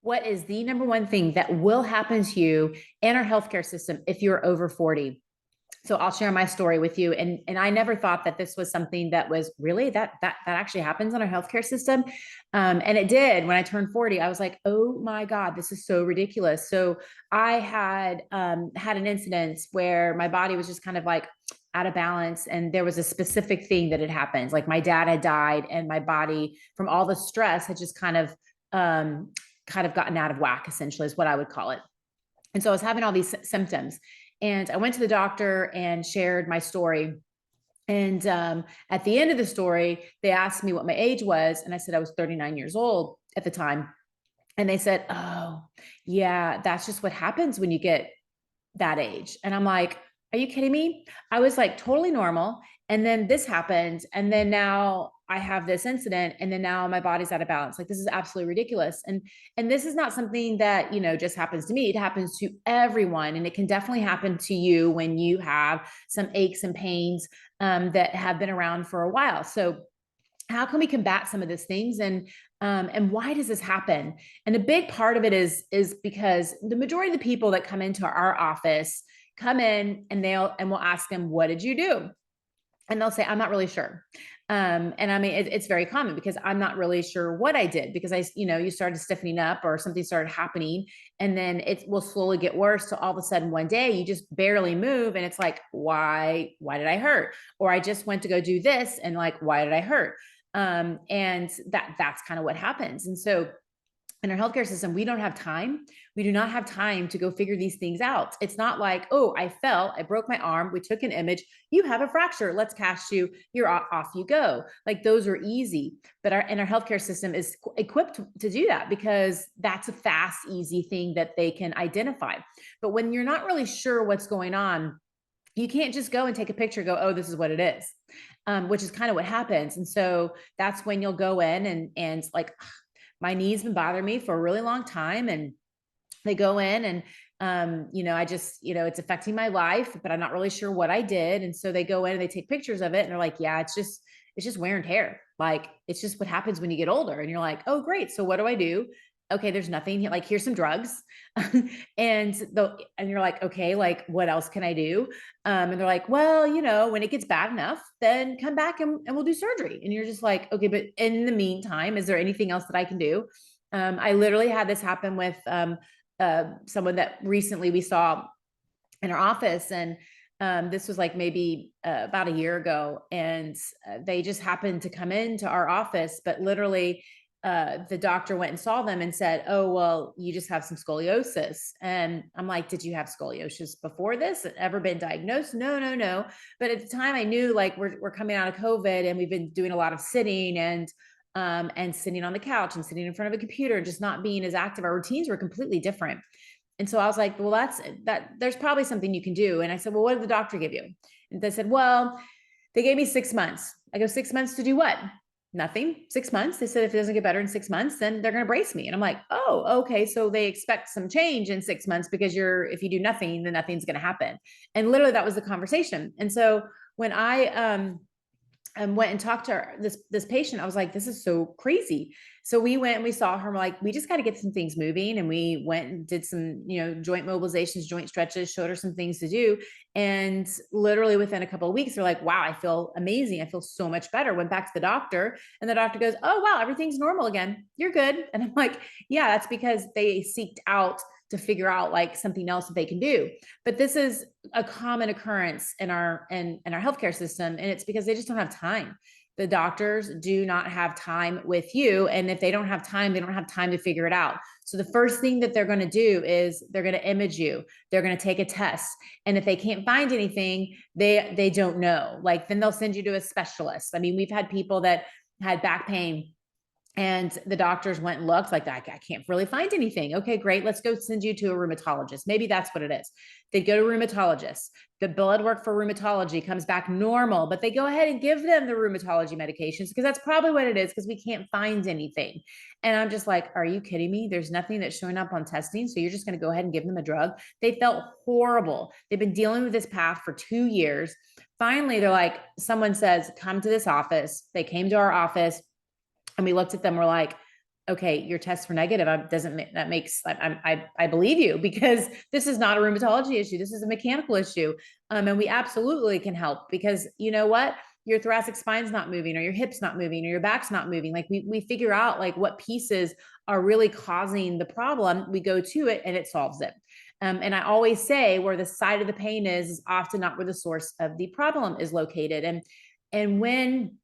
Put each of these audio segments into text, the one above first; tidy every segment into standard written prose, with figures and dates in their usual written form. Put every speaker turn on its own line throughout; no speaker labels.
What is the number one thing that will happen to you in our healthcare system if you're over 40? So I'll share my story with you. And I never thought that this was something that was really that actually happens in our healthcare system. And it did when I turned 40. I was like, oh my God, this is so ridiculous. So I had an incident where my body was just kind of like out of balance. And there was a specific thing that had happened. Like my dad had died, and my body from all the stress had just kind of gotten out of whack, essentially, is what I would call it. And so I was having all these symptoms. And I went to the doctor and shared my story. And at the end of the story, they asked me what my age was. And I said I was 39 years old at the time. And they said, oh, yeah, that's just what happens when you get that age. And I'm like, are you kidding me? I was like totally normal. And then this happened. And then now I have this incident. And then now my body's out of balance. Like, this is absolutely ridiculous. And this is not something that, just happens to me. It happens to everyone. And it can definitely happen to you when you have some aches and pains that have been around for a while. So how can we combat some of these things, and why does this happen? And a big part of it is because the majority of the people that come into our office come in, and we'll ask them, what did you do? And they'll say, I'm not really sure. And I mean, it's very common, because I'm not really sure what I did, because you started stiffening up or something started happening, and then it will slowly get worse. So all of a sudden one day you just barely move, and it's like, why did I hurt? Or I just went to go do this, and like, why did I hurt? And that's kind of what happens. And so in our healthcare system, we don't have time. We do not have time to go figure these things out. It's not like, oh, I fell, I broke my arm, we took an image, you have a fracture, let's cast you, you're off you go. Like, those are easy. But our healthcare system is equipped to do that, because that's a fast, easy thing that they can identify. But when you're not really sure what's going on, you can't just go and take a picture, go, oh, this is what it is. Which is kind of what happens. And so that's when you'll go in, and like, my knee's been bothering me for a really long time. And they go in, and I just, it's affecting my life, but I'm not really sure what I did. And so they go in and they take pictures of it, and they're like, yeah, it's just wear and tear. Like, it's just what happens when you get older. And you're like, oh, great. So what do I do? Okay, there's nothing. Like, here's some drugs. And you're like, okay, like, what else can I do? And they're like, well, when it gets bad enough, then come back, and we'll do surgery. And you're just like, okay, but in the meantime, is there anything else that I can do? I literally had this happen with someone that recently we saw in our office. And this was like maybe about a year ago. And they just happened to come into our office, but literally the doctor went and saw them and said, oh, well, you just have some scoliosis. And I'm like, did you have scoliosis before this? Ever been diagnosed? No, no, no. But at the time I knew, like, we're coming out of COVID, and we've been doing a lot of sitting, and sitting on the couch and sitting in front of a computer and just not being as active. Our routines were completely different. And so I was like, well, there's probably something you can do. And I said, well, what did the doctor give you? And they said, well, they gave me 6 months. I go, 6 months to do what? Nothing. 6 months. They said, if it doesn't get better in 6 months, then they're going to brace me. And I'm like, oh, okay. So they expect some change in 6 months, because if you do nothing, then nothing's going to happen. And literally that was the conversation. And so when I went and talked to this patient, I was like, this is so crazy. So we went and we saw her, and we're like, we just got to get some things moving. And we went and did some, joint mobilizations, joint stretches, showed her some things to do. And literally within a couple of weeks, they're like, wow, I feel amazing. I feel so much better. Went back to the doctor, and the doctor goes, oh, wow, everything's normal again. You're good. And I'm like, yeah, that's because they seeked out to figure out like something else that they can do. But this is a common occurrence in our healthcare system, and it's because they just don't have time. The doctors do not have time with you, and if they don't have time, they don't have time to figure it out. So the first thing that they're going to do is they're going to image you. They're going to take a test, and if they can't find anything, they don't know. Like, then they'll send you to a specialist. I mean, we've had people that had back pain, and the doctors went and looked, like, I can't really find anything. Okay, great. Let's go send you to a rheumatologist. Maybe that's what it is. They go to rheumatologist. The blood work for rheumatology comes back normal, but they go ahead and give them the rheumatology medications, because that's probably what it is, because we can't find anything. And I'm just like, are you kidding me? There's nothing that's showing up on testing. So you're just going to go ahead and give them a drug? They felt horrible. They've been dealing with this path for 2 years. Finally, they're like, someone says, come to this office. They came to our office. And we looked at them, we're like, okay, your tests were negative. That makes, I believe you, because this is not a rheumatology issue. This is a mechanical issue. And we absolutely can help, because you know what? Your thoracic spine's not moving, or your hip's not moving, or your back's not moving. Like we figure out like what pieces are really causing the problem. We go to it and it solves it. And I always say, where the side of the pain is often not where the source of the problem is located. And when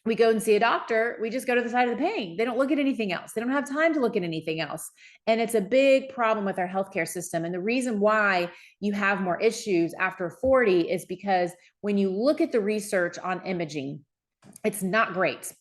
we go and see a doctor, we just go to the side of the pain. They don't look at anything else. They don't have time to look at anything else. And it's a big problem with our healthcare system. And the reason why you have more issues after 40 is because when you look at the research on imaging, it's not great.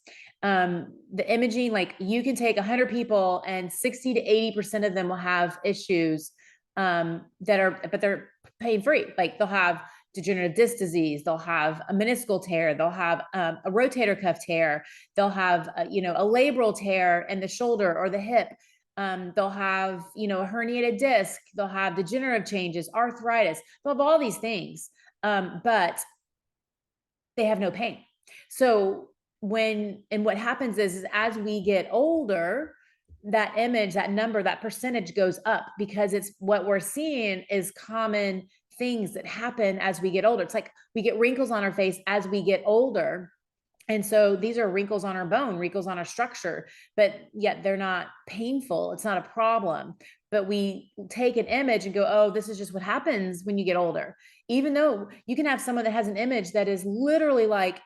The imaging, like you can take 100 people and 60 to 80% of them will have issues but they're pain free. Like they'll have degenerative disc disease, they'll have a meniscal tear, they'll have a rotator cuff tear, they'll have a labral tear in the shoulder or the hip. They'll have a herniated disc, they'll have degenerative changes, arthritis, they'll have all these things, but they have no pain. So what happens is as we get older, that image, that number, that percentage goes up, because it's what we're seeing is common things that happen as we get older. It's like we get wrinkles on our face as we get older. And so these are wrinkles on our bone, wrinkles on our structure, but yet they're not painful. It's not a problem. But we take an image and go, oh, this is just what happens when you get older. Even though you can have someone that has an image that is literally like,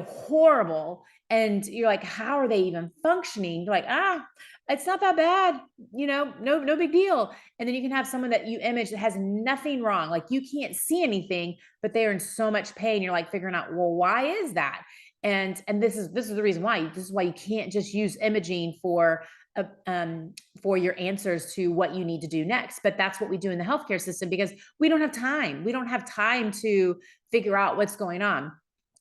horrible. And you're like, how are they even functioning? You're like, it's not that bad, no big deal. And then you can have someone that you image that has nothing wrong. Like you can't see anything, but they're in so much pain. You're like figuring out, well, why is that? And this is the reason why. This is why you can't just use imaging for your answers to what you need to do next. But that's what we do in the healthcare system, because we don't have time. We don't have time to figure out what's going on.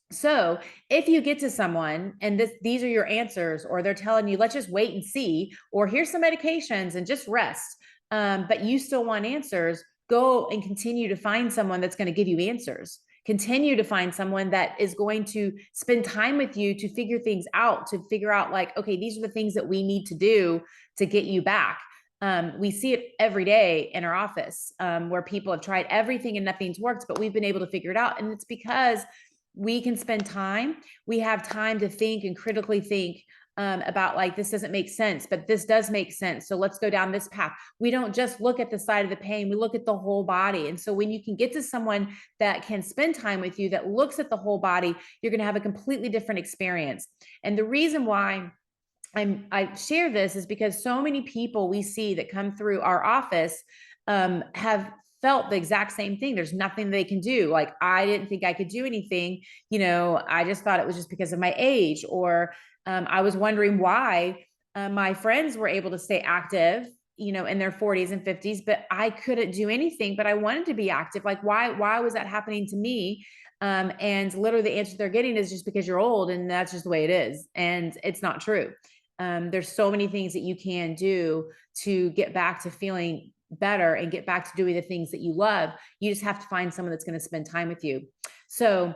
So if you get to someone and these are your answers, or they're telling you, let's just wait and see, or here's some medications and just rest, but you still want answers, go and continue to find someone that's going to give you answers. Continue to find someone that is going to spend time with you to figure things out, to figure out like, okay, these are the things that we need to do to get you back. We see it every day in our office, where people have tried everything and nothing's worked, but we've been able to figure it out. And it's because we can spend time. We have time to think and critically think about like, this doesn't make sense, but this does make sense. So let's go down this path. We don't just look at the side of the pain, we look at the whole body. And so when you can get to someone that can spend time with you, that looks at the whole body, you're going to have a completely different experience. And the reason why I share this is because so many people we see that come through our office have felt the exact same thing. There's nothing they can do. Like, I didn't think I could do anything. I just thought it was just because of my age, or I was wondering why my friends were able to stay active, in their 40s and 50s, but I couldn't do anything, but I wanted to be active. Like, why was that happening to me? And literally the answer they're getting is just because you're old, and that's just the way it is. And it's not true. There's so many things that you can do to get back to feeling better and get back to doing the things that you love. You just have to find someone that's going to spend time with you. So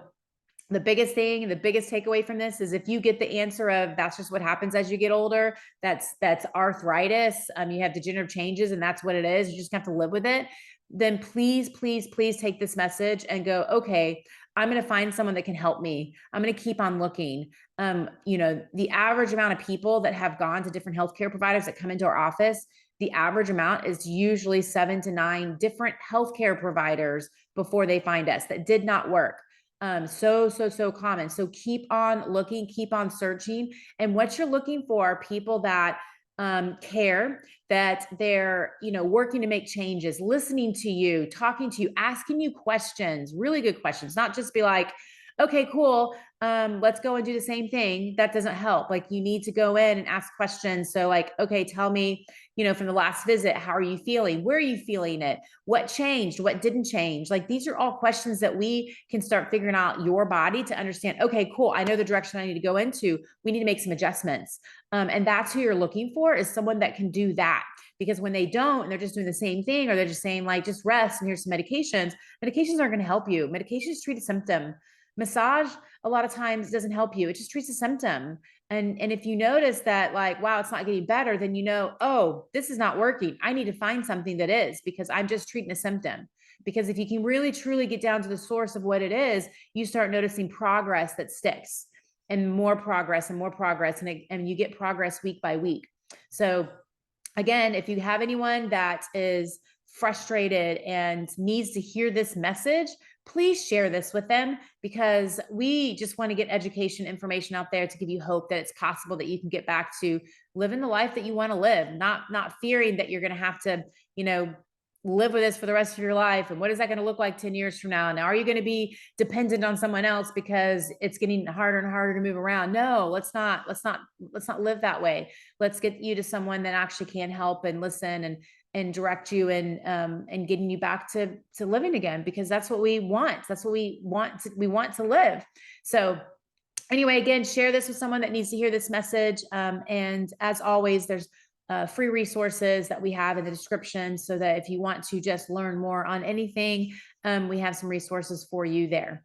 the biggest thing, the biggest takeaway from this is, if you get the answer of that's just what happens as you get older, that's arthritis, you have degenerative changes and that's what it is, you just have to live with it, then please, please, please take this message and go, okay, I'm going to find someone that can help me. I'm going to keep on looking. The average amount of people that have gone to different healthcare providers that come into our office, the average amount is usually 7 to 9 different healthcare providers before they find us. That did not work. So common. So keep on looking, keep on searching. And what you're looking for are people that care, that they're, working to make changes, listening to you, talking to you, asking you questions, really good questions, not just be like, okay, cool. Let's go and do the same thing. That doesn't help. Like, you need to go in and ask questions. So like, okay, tell me, from the last visit, how are you feeling? Where are you feeling it? What changed? What didn't change? Like, these are all questions that we can start figuring out your body to understand. Okay, cool. I know the direction I need to go into. We need to make some adjustments. And that's who you're looking for, is someone that can do that. Because when they don't, and they're just doing the same thing, or they're just saying like, just rest and here's some medications aren't going to help you. Medications treat a symptom. Massage, a lot of times, doesn't help you. It just treats a symptom. And if you notice that like, wow, it's not getting better, then you know, oh, this is not working. I need to find something that is, because I'm just treating a symptom. Because if you can really truly get down to the source of what it is, you start noticing progress that sticks, and more progress and more progress. And you get progress week by week. So again, if you have anyone that is frustrated and needs to hear this message, please share this with them, because we just want to get education information out there to give you hope that it's possible that you can get back to living the life that you want to live, not fearing that you're going to have to, you know, live with this for the rest of your life. And what is that going to look like 10 years from now? And are you going to be dependent on someone else because it's getting harder and harder to move around? No, let's not live that way. Let's get you to someone that actually can help and listen and direct you and getting you back to living again, because that's what we want. That's what we want to live. So anyway, again, share this with someone that needs to hear this message. And as always, there's free resources that we have in the description, so that if you want to just learn more on anything, we have some resources for you there.